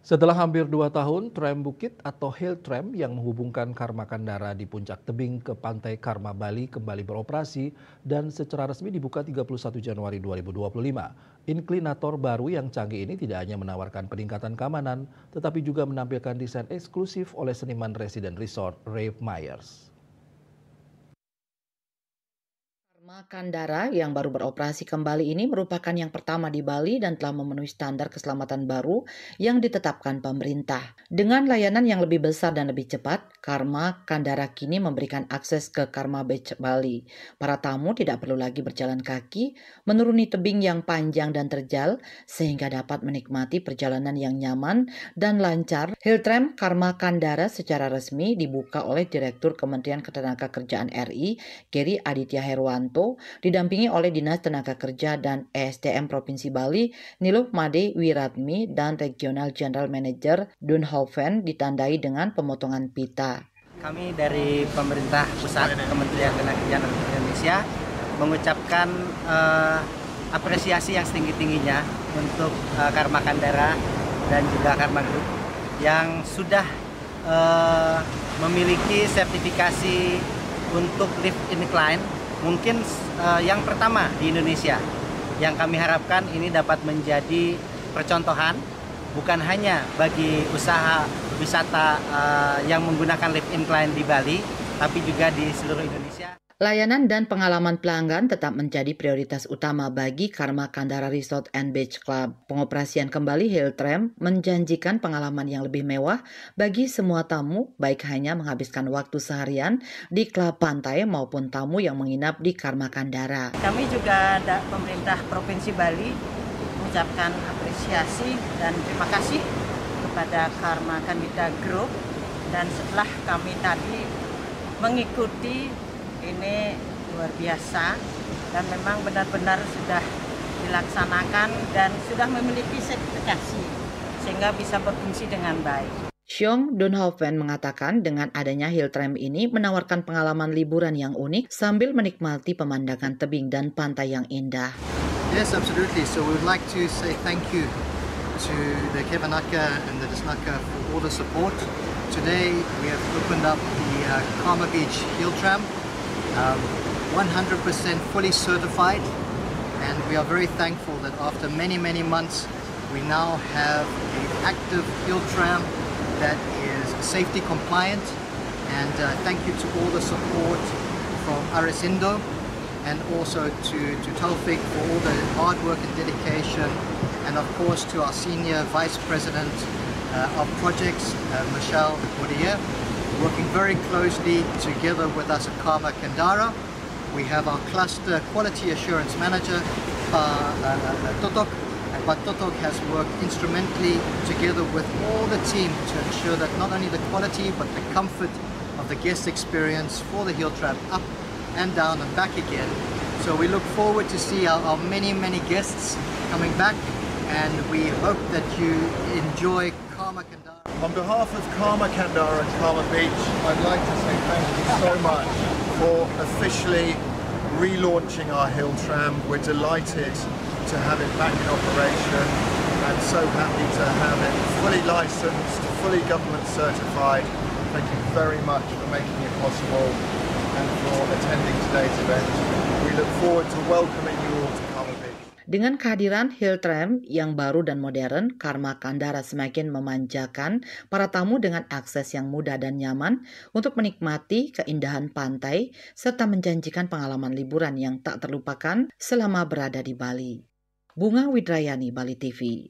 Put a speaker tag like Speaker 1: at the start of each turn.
Speaker 1: Setelah hampir 2 tahun, tram Bukit atau Hill Tram yang menghubungkan Karma Kandara di Puncak Tebing ke Pantai Karma Bali kembali beroperasi dan secara resmi dibuka 31 Januari 2025. Inklinator baru yang canggih ini tidak hanya menawarkan peningkatan keamanan, tetapi juga menampilkan desain eksklusif oleh seniman residen resort Rave Myers.
Speaker 2: Karma Kandara yang baru beroperasi kembali ini merupakan yang pertama di Bali dan telah memenuhi standar keselamatan baru yang ditetapkan pemerintah. Dengan layanan yang lebih besar dan lebih cepat, Karma Kandara kini memberikan akses ke Karma Beach Bali. Para tamu tidak perlu lagi berjalan kaki, menuruni tebing yang panjang dan terjal, sehingga dapat menikmati perjalanan yang nyaman dan lancar. Hill Tram Karma Kandara secara resmi dibuka oleh Direktur Kementerian Ketenagakerjaan RI, Geri Aditya Herwanto, didampingi oleh Dinas Tenaga Kerja dan ESDM Provinsi Bali, Niluh Made Wiratmi, dan Regional General Manager Dunhoven ditandai dengan pemotongan pita.
Speaker 3: Kami dari pemerintah pusat, Kementerian Ketenagakerjaan Republik Indonesia, mengucapkan apresiasi yang setinggi-tingginya untuk Karma Kandara dan juga Karma Group yang sudah memiliki sertifikasi untuk lift incline, mungkin yang pertama di Indonesia. Yang kami harapkan ini dapat menjadi percontohan bukan hanya bagi usaha wisata yang menggunakan lift incline di Bali, tapi juga di seluruh Indonesia.
Speaker 2: Layanan dan pengalaman pelanggan tetap menjadi prioritas utama bagi Karma Kandara Resort and Beach Club. Pengoperasian kembali Hill Tram menjanjikan pengalaman yang lebih mewah bagi semua tamu, baik hanya menghabiskan waktu seharian di klub pantai maupun tamu yang menginap di Karma Kandara.
Speaker 4: Kami juga pemerintah Provinsi Bali mengucapkan apresiasi dan terima kasih kepada Karma Kandara Group, dan setelah kami tadi mengikuti ini luar biasa dan memang benar-benar sudah dilaksanakan dan sudah memiliki sertifikasi sehingga bisa berfungsi dengan baik.
Speaker 2: Xiong Dunhoven mengatakan dengan adanya Hill Tram ini menawarkan pengalaman liburan yang unik sambil menikmati pemandangan tebing dan pantai yang indah.
Speaker 5: Yes, absolutely. So we would like to say thank you to the Kevanaka and the Disnaka for all the support. Today we have opened up the Karma Beach Hill Tram. 100% fully certified, and we are very thankful that after many months we now have an active hill tram that is safety compliant, and thank you to all the support from Arisindo and also to Taufik for all the hard work and dedication, and of course to our senior vice president of projects, Michelle Bodier, working very closely together with us at Karma Kandara. We have our cluster quality assurance manager, Totok, but Totok has worked instrumentally together with all the team to ensure that not only the quality but the comfort of the guest experience for the hill tram up and down and back again. So we look forward to see our many guests coming back, and we hope that you enjoy Karma Kandara.
Speaker 6: On behalf of Karma Kandara and Karma Beach, I'd like to say thank you so much for officially relaunching our hill tram. We're delighted to have it back in operation and so happy to have it fully licensed, fully government certified. Thank you very much for making it possible and for attending today's event. We look forward to welcoming you all to Karma Beach.
Speaker 2: Dengan kehadiran Hill Tram yang baru dan modern, Karma Kandara semakin memanjakan para tamu dengan akses yang mudah dan nyaman untuk menikmati keindahan pantai serta menjanjikan pengalaman liburan yang tak terlupakan selama berada di Bali. Bunga Widrayani, Bali TV.